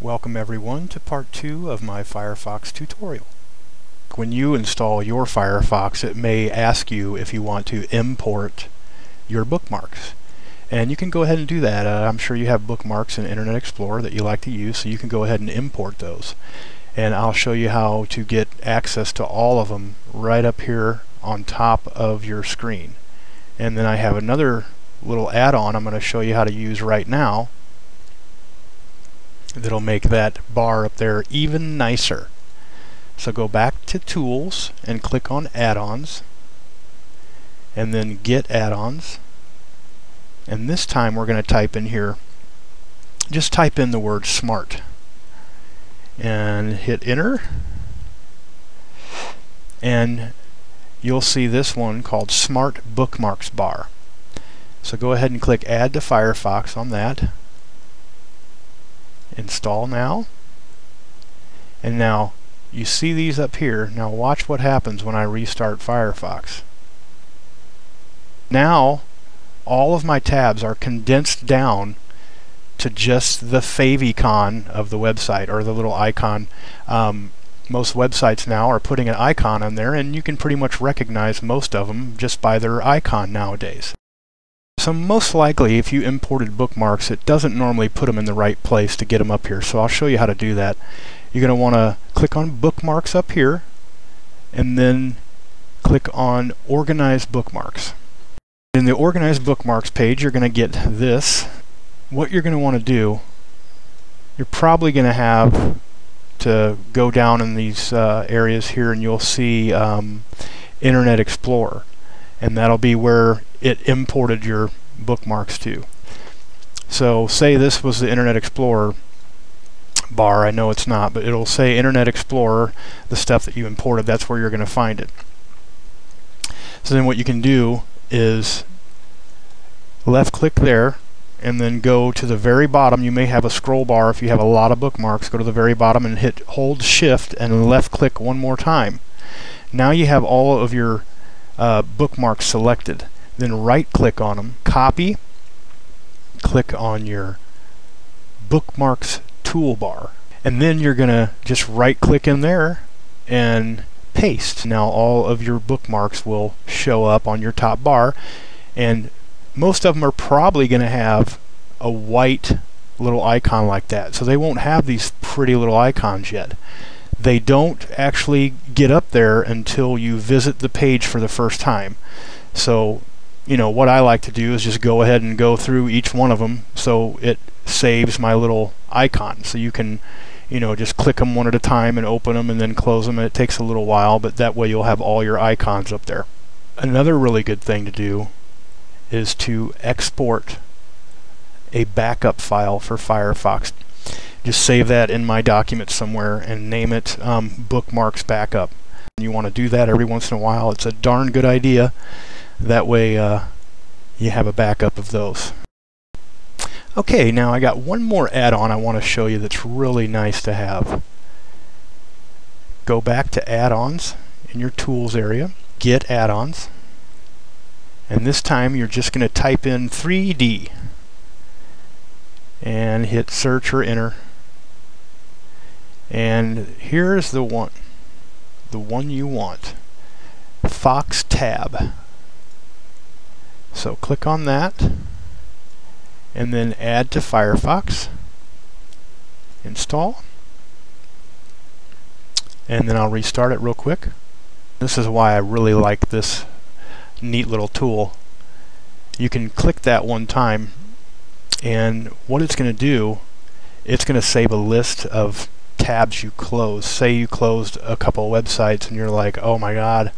Welcome everyone to part 2 of my Firefox tutorial. When you install your Firefox, it may ask you if you want to import your bookmarks. And you can go ahead and do that. I'm sure you have bookmarks in Internet Explorer that you like to use, so you can go ahead and import those. And I'll show you how to get access to all of them right up here on top of your screen. And then I have another little add-on I'm going to show you how to use right now that'll make that bar up there even nicer. So go back to Tools and click on Add-ons, and then Get Add-ons. And this time we're going to type in here, just type in the word Smart and hit Enter, and you'll see this one called Smart Bookmarks Bar. So go ahead and click Add to Firefox on that. Install now. And now you see these up here. Now watch what happens when I restart Firefox. Now all of my tabs are condensed down to just the favicon of the website, or the little icon. Most websites now are putting an icon on there, and you can pretty much recognize most of them just by their icon nowadays. So most likely, if you imported bookmarks, it doesn't normally put them in the right place to get them up here. So I'll show you how to do that. You're going to want to click on Bookmarks up here, and then click on Organize Bookmarks. In the Organize Bookmarks page, you're going to get this. What you're going to want to do, you're probably going to have to go down in these areas here, and you'll see Internet Explorer. And that'll be where it imported your bookmarks to. So say this was the Internet Explorer bar. I know it's not, but it'll say Internet Explorer, the stuff that you imported. That's where you're going to find it. So then what you can do is left click there, and then go to the very bottom. You may have a scroll bar if you have a lot of bookmarks. Go to the very bottom and hold Shift and left click one more time. Now you have all of your bookmarks selected. Then right click on them, copy, click on your bookmarks toolbar, and then you're gonna just right click in there and paste. Now all of your bookmarks will show up on your top bar, and most of them are probably gonna have a white little icon like that, so they won't have these pretty little icons yet. They don't actually get up there until you visit the page for the first time. So, you know, what I like to do is just go ahead and go through each one of them so it saves my little icon. So you can, you know, just click them one at a time and open them and then close them. And it takes a little while, but that way you'll have all your icons up there. Another really good thing to do is to export a backup file for Firefox. Just save that in my document somewhere and name it Bookmarks Backup. You want to do that every once in a while. It's a darn good idea. That way you have a backup of those. Okay, now I got one more add-on I want to show you that's really nice to have. Go back to Add-ons in your Tools area, Get Add-ons, and this time you're just going to type in 3D and hit Search or Enter. And here's the one you want, Fox Tab. So click on that, and then Add to Firefox, install, and then I'll restart it real quick. This is why I really like this neat little tool. You can click that one time, and what it's going to do, it's going to save a list of tabs you close. Say you closed a couple websites and you're like, oh my god,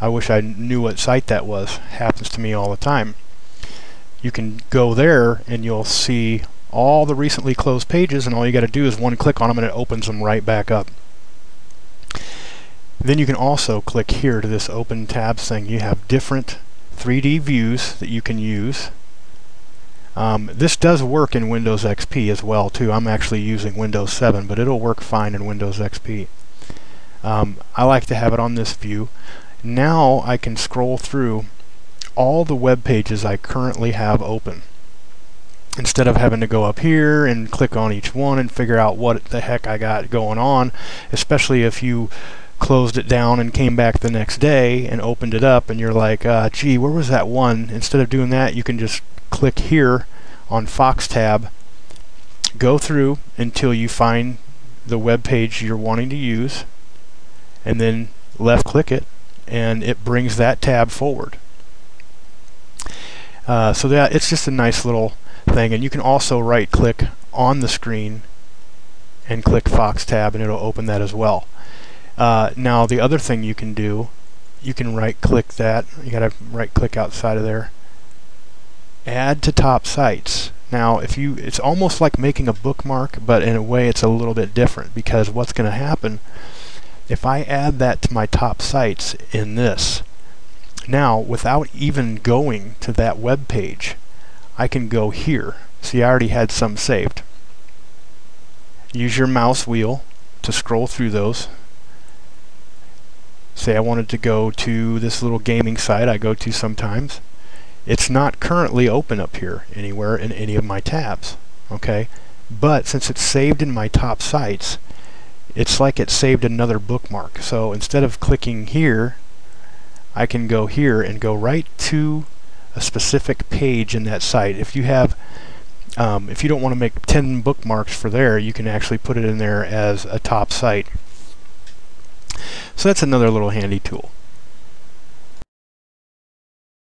I wish I knew what site that was. Happens to me all the time. You can go there and you'll see all the recently closed pages, and all you got to do is one click on them and it opens them right back up. Then you can also click here to this Open Tabs thing. You have different 3D views that you can use. This does work in Windows XP as well too. I'm actually using Windows 7, but it'll work fine in Windows XP. I like to have it on this view. Now I can scroll through all the web pages I currently have open. instead of having to go up here and click on each one and figure out what the heck I got going on, especially if you closed it down and came back the next day and opened it up and you're like, gee, where was that one? Instead of doing that, you can just click here on Fox tab, go through until you find the web page you're wanting to use, and then left click it, and it brings that tab forward. So that it's just a nice little thing, and you can also right click on the screen and click Fox tab and it'll open that as well. Now the other thing you can do, you can right click that, you gotta right click outside of there, add to top sites. Now it's almost like making a bookmark, but in a way it's a little bit different, because what's going to happen if I add that to my top sites in this, now without even going to that web page, I can go here. See, I already had some saved. Use your mouse wheel to scroll through those. Say I wanted to go to this little gaming site I go to sometimes. It's not currently open up here anywhere in any of my tabs, okay? But since it's saved in my top sites, it's like it saved another bookmark. So instead of clicking here, I can go here and go right to a specific page in that site. If you have, if you don't want to make 10 bookmarks for there, you can actually put it in there as a top site. So that's another little handy tool.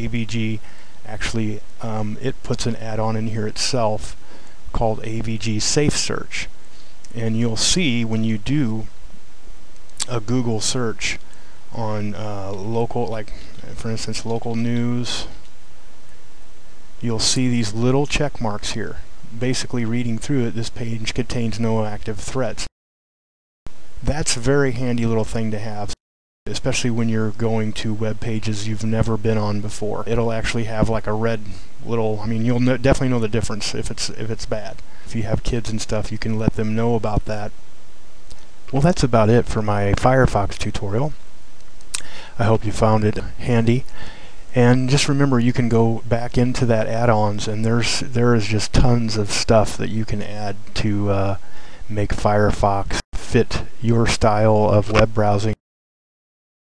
AVG actually, it puts an add-on in here itself called AVG Safe Search, and you'll see when you do a Google search on local, like for instance local news, you'll see these little check marks here. Basically reading through it, this page contains no active threats. That's a very handy little thing to have, especially when you're going to web pages you've never been on before. It'll actually have like a red little, I mean, you'll definitely know the difference if it's bad. If you have kids and stuff, you can let them know about that. Well, that's about it for my Firefox tutorial. I hope you found it handy. And just remember, you can go back into that add-ons, and there is just tons of stuff that you can add to make Firefox fit your style of web browsing.